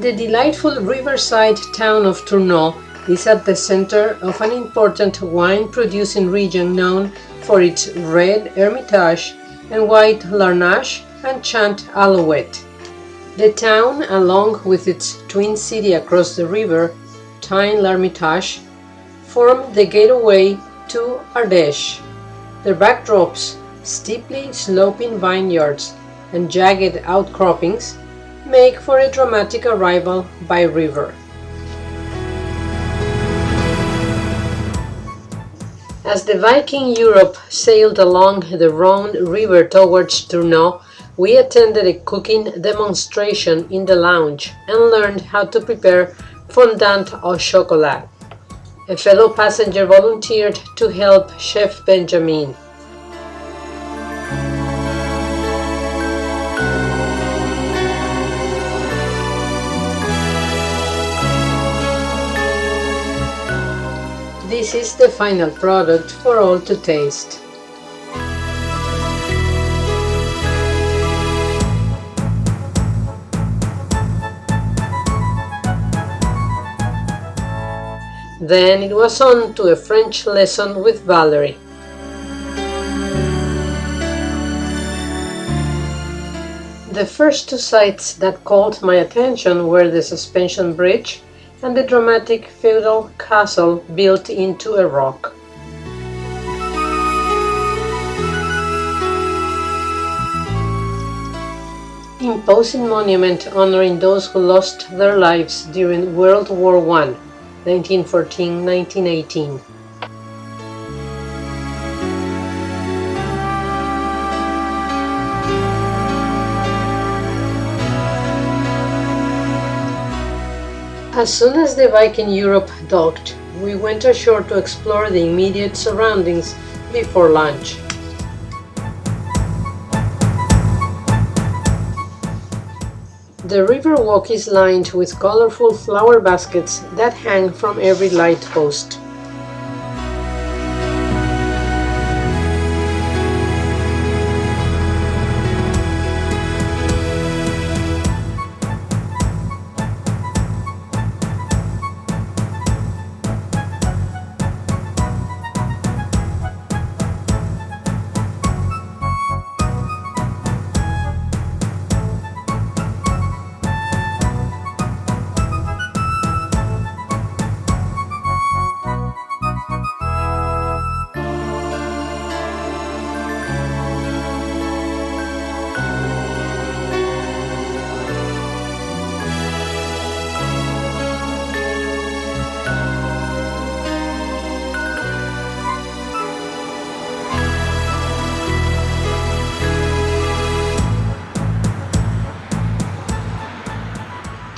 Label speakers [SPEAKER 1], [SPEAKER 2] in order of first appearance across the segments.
[SPEAKER 1] The delightful riverside town of Tournon is at the center of an important wine-producing region known for its red Hermitage and white Larnache and Chant Alouette. The town, along with its twin city across the river, Tain, form the gateway to Ardèche. Their backdrops, steeply sloping vineyards and jagged outcroppings, make for a dramatic arrival by river. As the Viking Europe sailed along the Rhone River towards Tournon, we attended a cooking demonstration in the lounge and learned how to prepare fondant au chocolat. A fellow passenger volunteered to help Chef Benjamin. This is the final product for all to taste. Then it was on to a French lesson with Valerie. The first two sights that caught my attention were the suspension bridge and the dramatic feudal castle built into a rock. Imposing monument honoring those who lost their lives during World War I, 1914-1918. As soon as the Viking Europe docked, we went ashore to explore the immediate surroundings before lunch. The river walk is lined with colorful flower baskets that hang from every light post.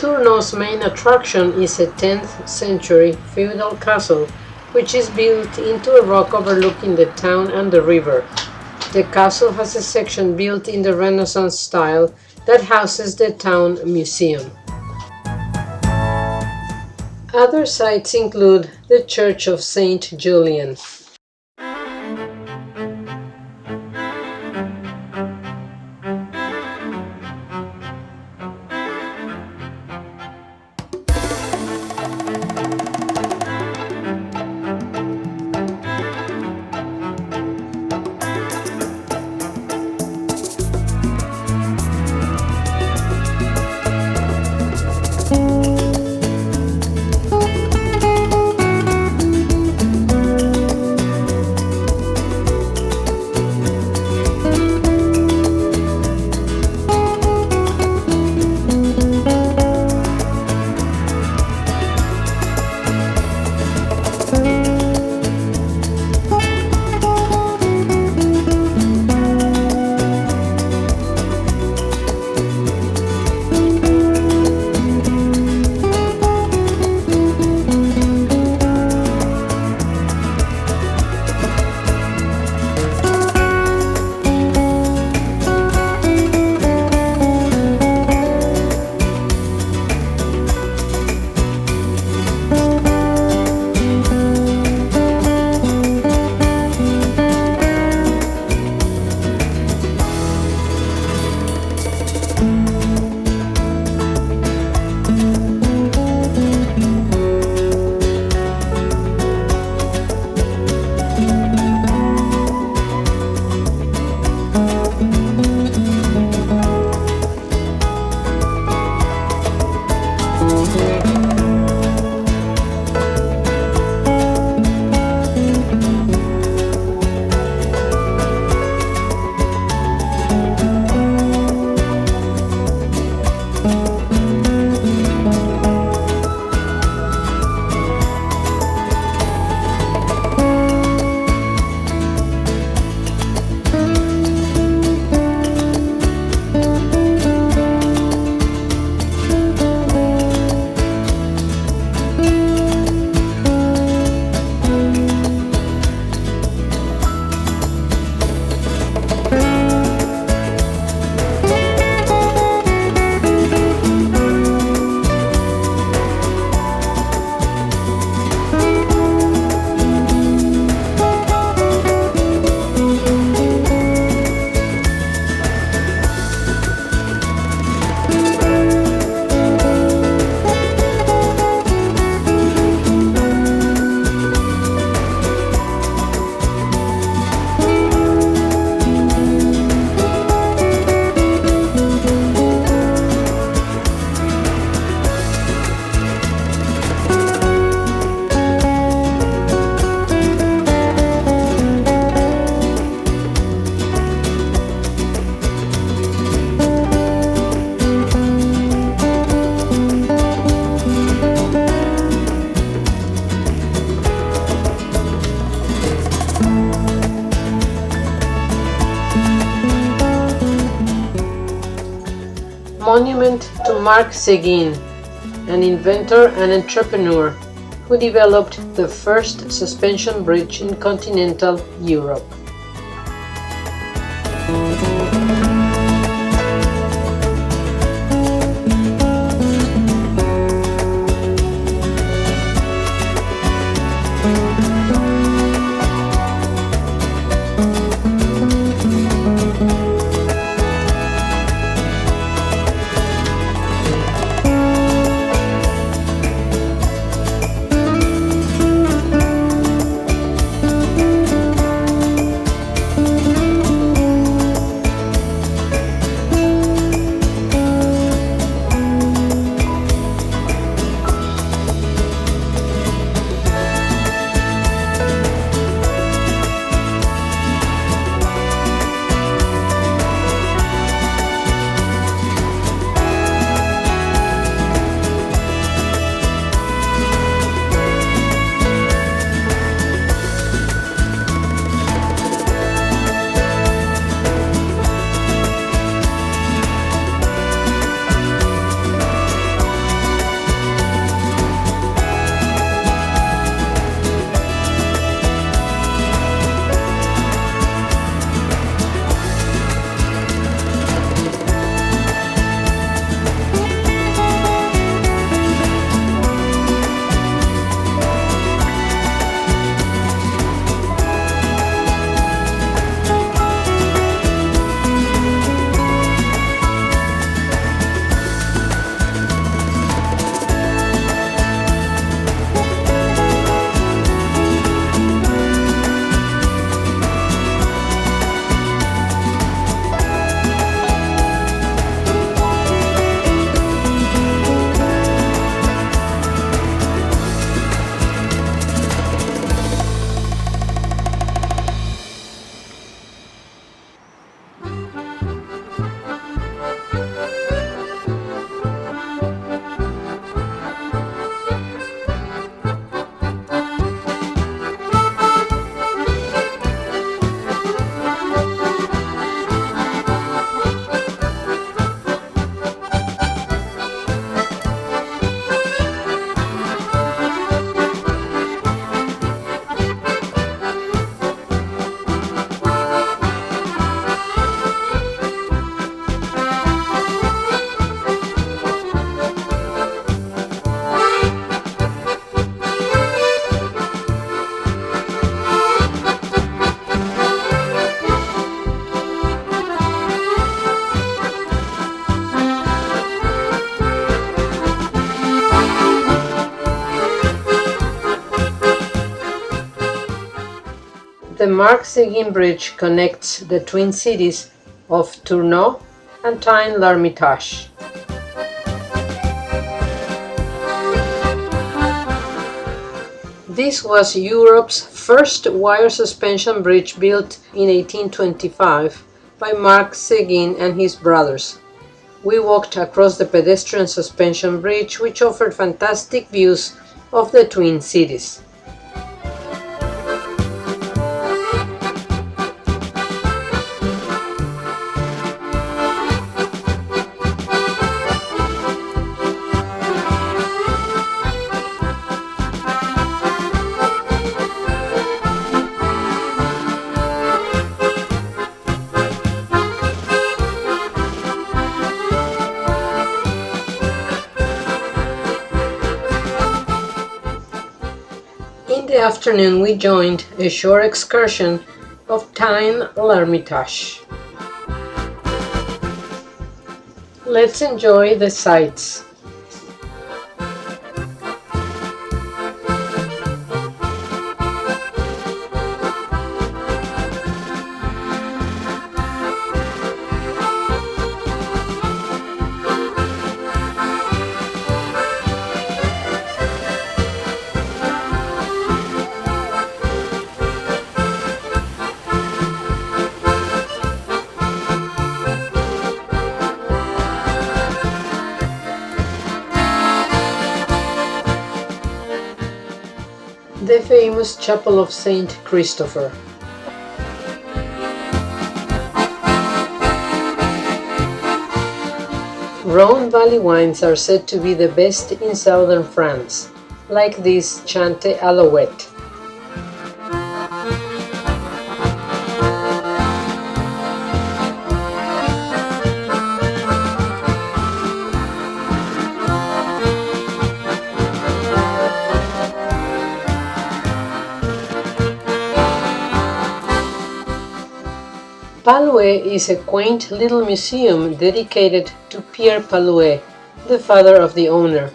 [SPEAKER 1] Tournon's main attraction is a 10th century feudal castle which is built into a rock overlooking the town and the river. The castle has a section built in the Renaissance style that houses the town museum. Other sites include the Church of Saint Julian. monument to Marc Seguin, an inventor and entrepreneur who developed the first suspension bridge in continental Europe. The Marc Seguin Bridge connects the twin cities of Tournon and Tain-l'Hermitage. This was Europe's first wire suspension bridge built in 1825 by Marc Seguin and his brothers. We walked across the pedestrian suspension bridge, which offered fantastic views of the twin cities. In the afternoon, we joined a shore excursion of Tain-l'Hermitage. Let's enjoy the sights. The famous Chapel of Saint Christopher. Rhone Valley wines are said to be the best in southern France, like this Chante Alouette. Palouet is a quaint little museum dedicated to Pierre Palouet, the father of the owner.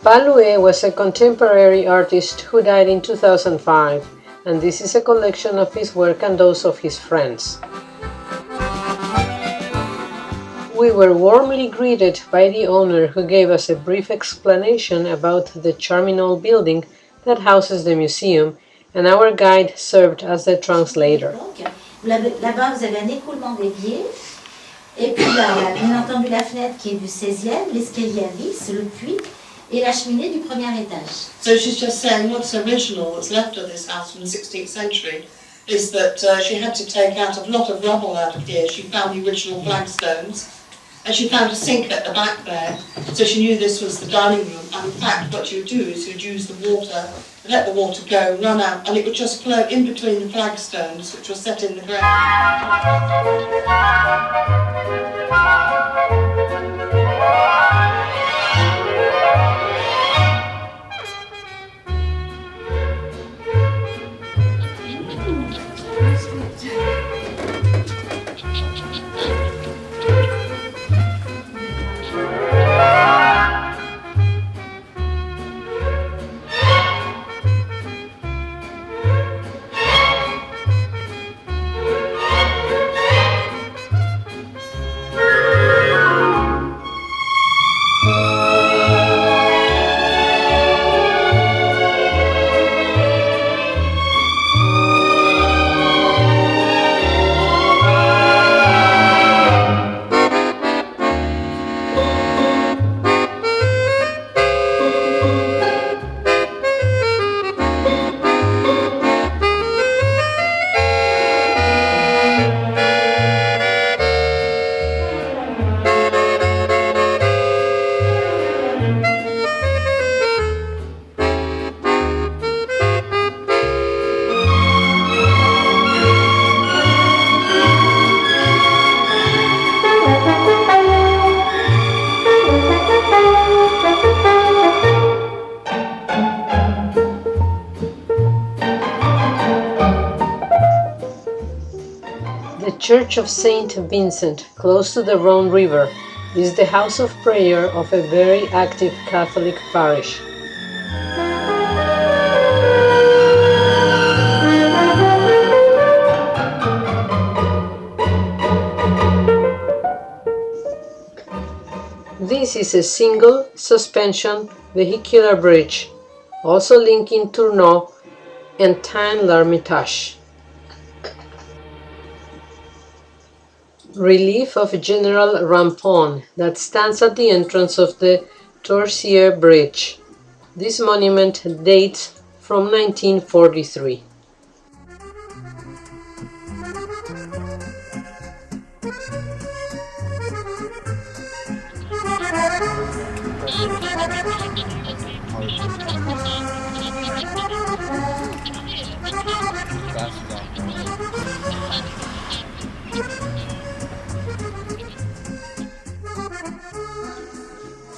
[SPEAKER 1] Palouet was a contemporary artist who died in 2005, and this is a collection of his work and those of his friends. We were warmly greeted by the owner, who gave us a brief explanation about the charming old building that houses the museum, and our guide served as the translator.
[SPEAKER 2] Là-bas, vous avez un écoulement d'évier. Et puis là, il y a bien entendu la fenêtre qui est du 16e, l'escalier à vis, le puits, et la cheminée du premier étage.
[SPEAKER 3] So she's just saying what's original, what's left of this house from the 16th century, is that she had to take out a lot of rubble out of here. She found the original flagstones, and she found a sink at the back there, so she knew this was the dining room. And in fact, what you'd do is you'd use the water, let the water go, run out, and it would just flow in between the flagstones, which were set in the ground.
[SPEAKER 1] The Church of Saint Vincent, close to the Rhone River, is the house of prayer of a very active Catholic parish. This is a single suspension vehicular bridge, also linking Tournon and Tain l'Hermitage. Relief of General Rampon that stands at the entrance of the Torsier Bridge. This monument dates from 1943.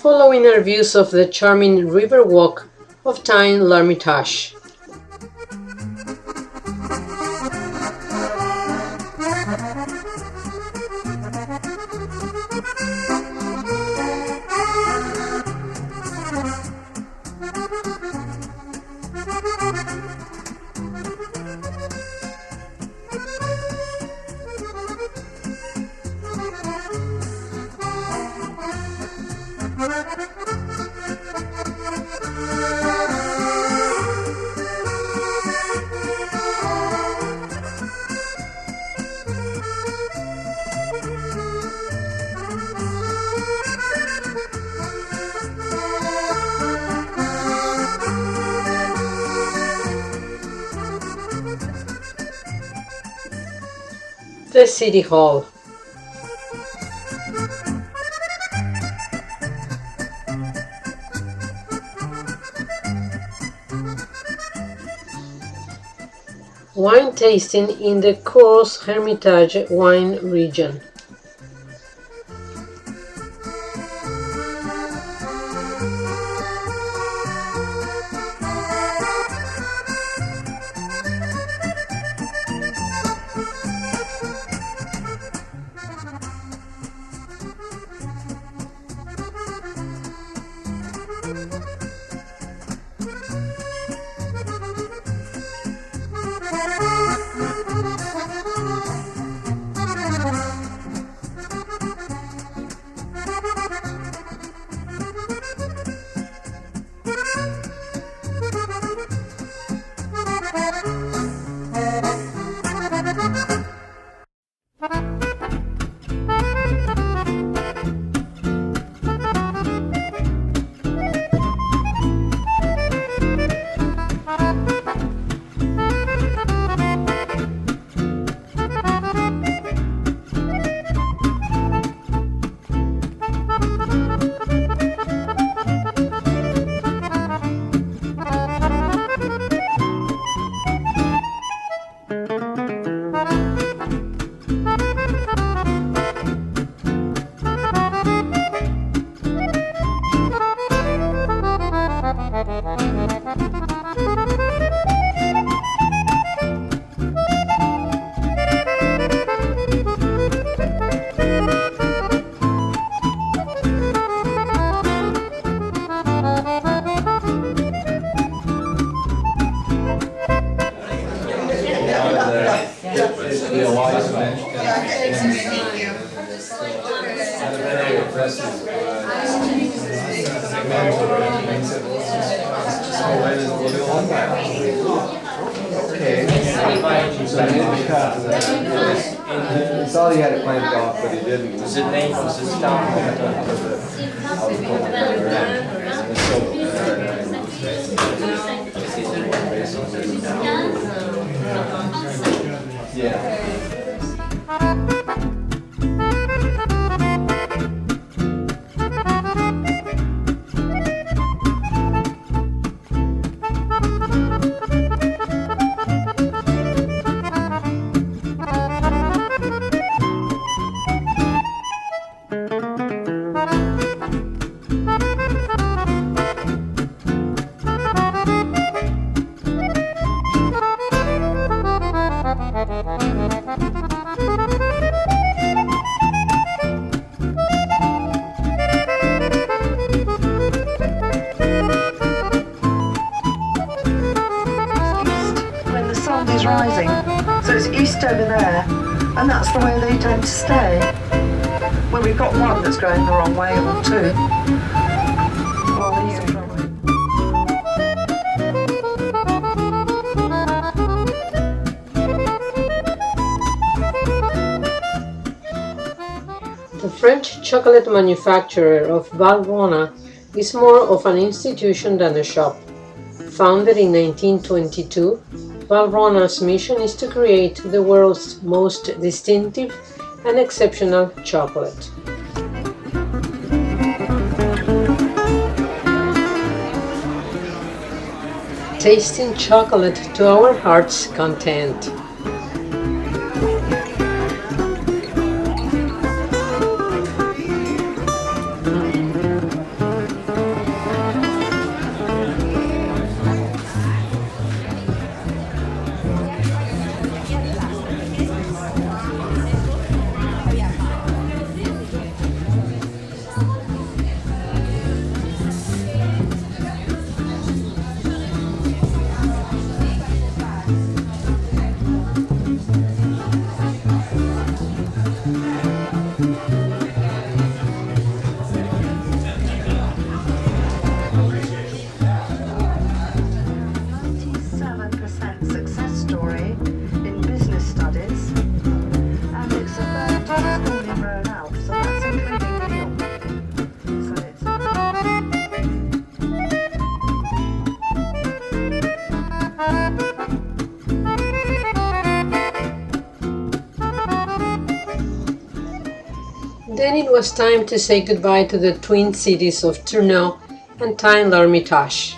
[SPEAKER 1] Following are views of the charming river walk of Tain l'Hermitage. The City Hall. wine tasting in the Cours Hermitage wine region.
[SPEAKER 4] He thought he had it planned off, but he didn't.
[SPEAKER 5] Was it named for the star?
[SPEAKER 4] Yeah.
[SPEAKER 6] Rising, so it's east over there, and that's the way they tend to stay. Well, we've got one that's going the wrong way, or two. Well, he's travelling.
[SPEAKER 1] The French chocolate manufacturer of Valrhona is more of an institution than a shop. Founded in 1922, Valrhona's mission is to create the world's most distinctive and exceptional chocolate. Tasting chocolate to our heart's content. Then it was time to say goodbye to the twin cities of Tournon and Tain l'Hermitage.